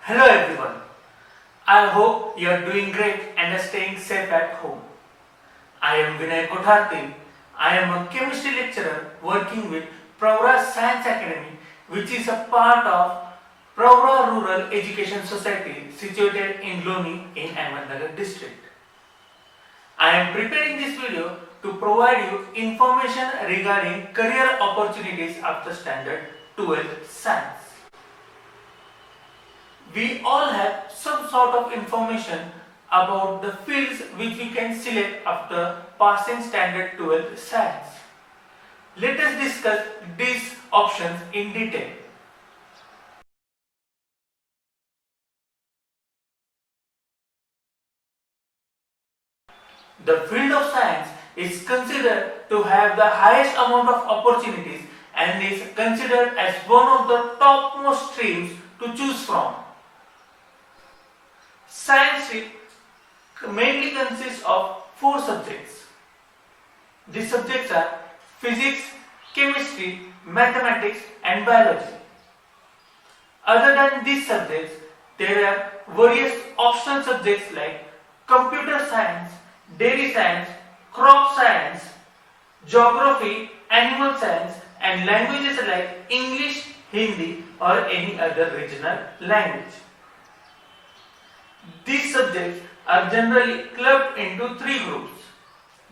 Hello everyone. I hope you are doing great and are staying safe at home. I am Vinay Kotharthi. I am a chemistry lecturer working with Pravra Science Academy, which is a part of Pravra Rural Education Society situated in Loni in Ahmednagar district. I am preparing this video to provide you information regarding career opportunities after standard 12th science. We all have some sort of information about the fields which we can select after passing standard 12 science. Let us discuss these options in detail. The field of science is considered to have the highest amount of opportunities and is considered as one of the topmost streams to choose from. Science mainly consists of four subjects. These subjects are physics, chemistry, mathematics and biology. Other than these subjects, there are various optional subjects like computer science, dairy science, crop science, geography, animal science and languages like English, Hindi or any other regional language. These subjects are generally clubbed into three groups.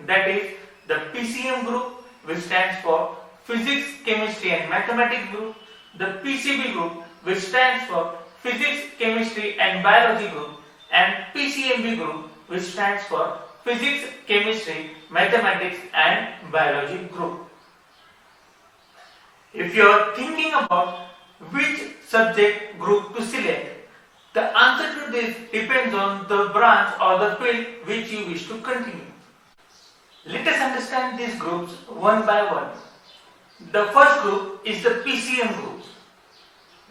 That is the PCM group, which stands for Physics, Chemistry and Mathematics group, the PCB group, which stands for Physics, Chemistry and Biology group, and PCMB group, which stands for Physics, Chemistry, Mathematics and Biology group. If you are thinking about which subject group to select, the answer to this depends on the branch or the field which you wish to continue. Let us understand these groups one by one. The first group is the PCM group.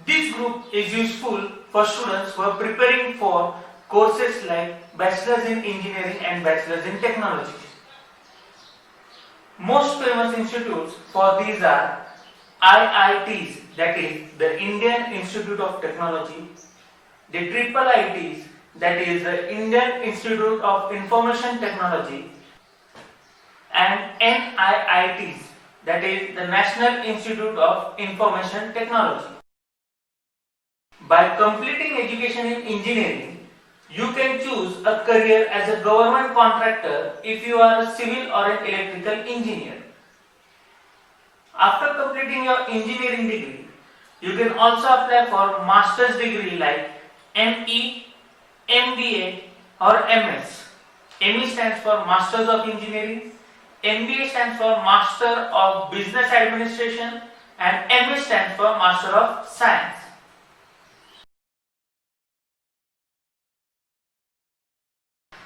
This group is useful for students who are preparing for courses like Bachelor's in Engineering and Bachelor's in Technology. Most famous institutes for these are IITs, that is the Indian Institute of Technology, the triple ITs, that is the Indian Institute of Information Technology, and NIITs, that is the National Institute of Information Technology. By completing education in engineering, you can choose a career as a government contractor if you are a civil or an electrical engineer. After completing your engineering degree, you can also apply for master's degree like ME, MBA or MS. ME stands for Masters of Engineering, MBA stands for Master of Business Administration and MS stands for Master of Science.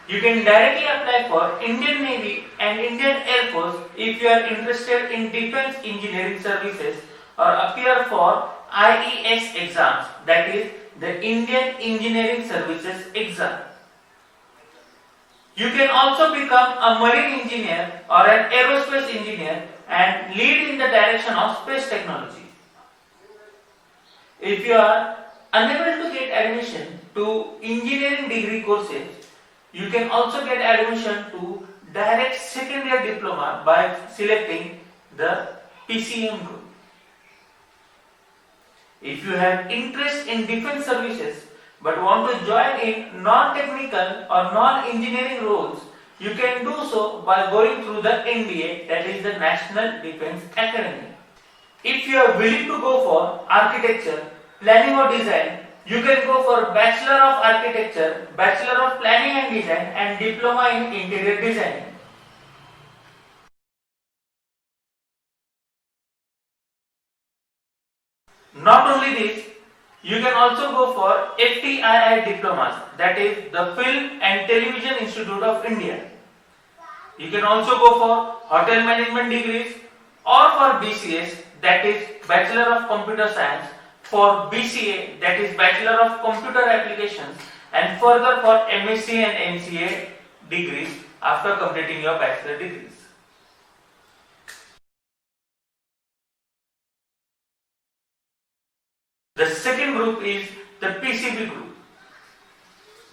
You can directly apply for Indian Navy and Indian Air Force if you are interested in defense engineering services or appear for IES exams, that is the Indian Engineering Services exam. You can also become a marine engineer or an aerospace engineer and lead in the direction of space technology. If you are unable to get admission to engineering degree courses, you can also get admission to direct second year diploma by selecting the PCM group. If you have interest in defense services but want to join in non-technical or non-engineering roles, you can do so by going through the NBA, that is the National Defense Academy. If you are willing to go for architecture, planning or design, you can go for Bachelor of Architecture, Bachelor of Planning and Design and Diploma in Interior Design. Not only this, you can also go for FTII diplomas, that is the Film and Television Institute of India. You can also go for Hotel Management degrees or for BCS, that is Bachelor of Computer Science, for BCA, that is Bachelor of Computer Applications, and further for MSc and MCA degrees after completing your bachelor degrees. The second group is the PCB group.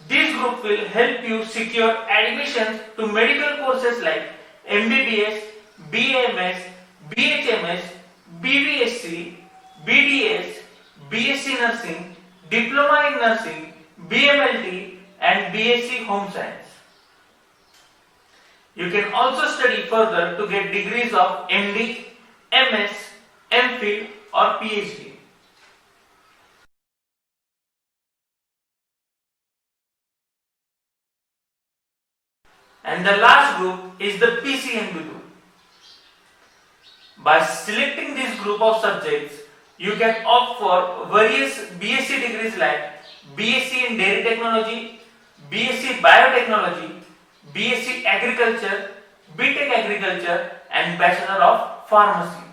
This group will help you secure admissions to medical courses like MBBS, BAMS, BHMS, BBSc, BDS, BSc Nursing, Diploma in Nursing, BMLT and BSc Home Science. You can also study further to get degrees of MD, MS, MPhil or PhD. And the last group is the PCMB group. By selecting this group of subjects, you can opt for various BSc degrees like BSc in Dairy Technology, BSc Biotechnology, BSc Agriculture, BTech Agriculture and Bachelor of Pharmacy.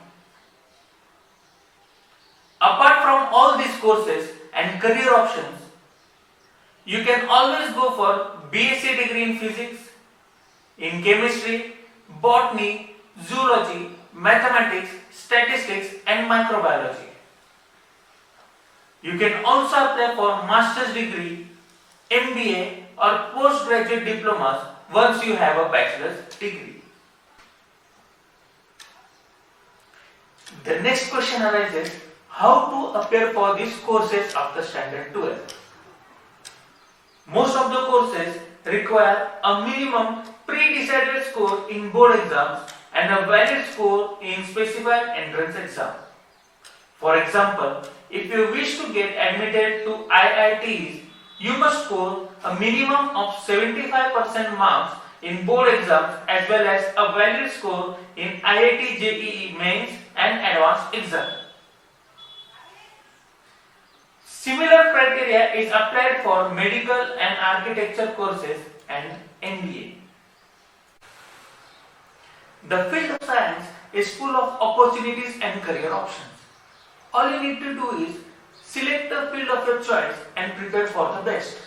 Apart from all these courses and career options, you can always go for BSc degree in Physics, in Chemistry, Botany, Zoology, Mathematics, Statistics and Microbiology. You can also apply for Master's degree, MBA or postgraduate diplomas once you have a bachelor's degree. The next question arises, how to appear for these courses after standard 12? Most of the courses require a minimum pre-decided score in board exams and a valid score in specified entrance exam. For example, if you wish to get admitted to IITs, you must score a minimum of 75% marks in board exams as well as a valid score in IIT JEE mains and advanced exam. Similar criteria is applied for medical and architecture courses and MBA. The field of science is full of opportunities and career options. All you need to do is select the field of your choice and prepare for the best.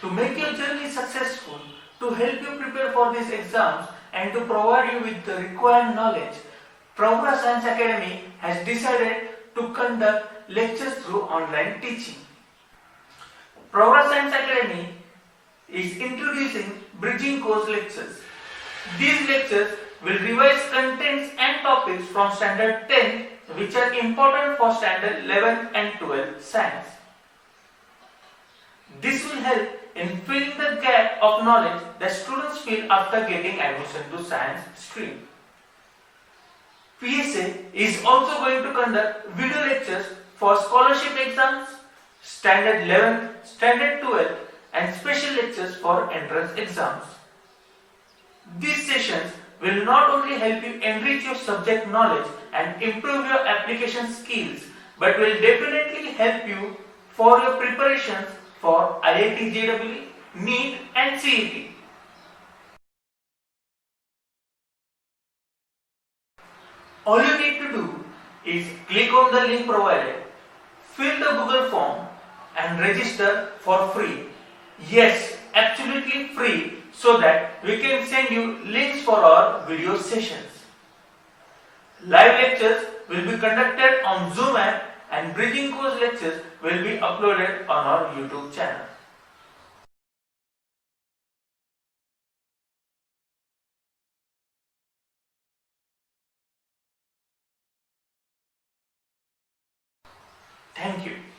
To make your journey successful, to help you prepare for these exams and to provide you with the required knowledge, Progress Science Academy has decided to conduct lectures through online teaching. Progress Science Academy is introducing bridging course lectures. These lectures will revise contents and topics from standard 10 which are important for standard 11 and 12 science. This will help in filling the gap of knowledge that students feel after getting admission to science stream. PSA is also going to conduct video lectures for scholarship exams, standard 11, standard 12 and special lectures for entrance exams. These sessions will not only help you enrich your subject knowledge and improve your application skills, but will definitely help you for your preparations for IIT JEE, NEET and CET. All you need to do is click on the link provided, fill the Google form and register for free. Yes, absolutely free, so that we can send you links for our video sessions. Live lectures will be conducted on Zoom app and bridging course lectures will be uploaded on our YouTube channel. Thank you.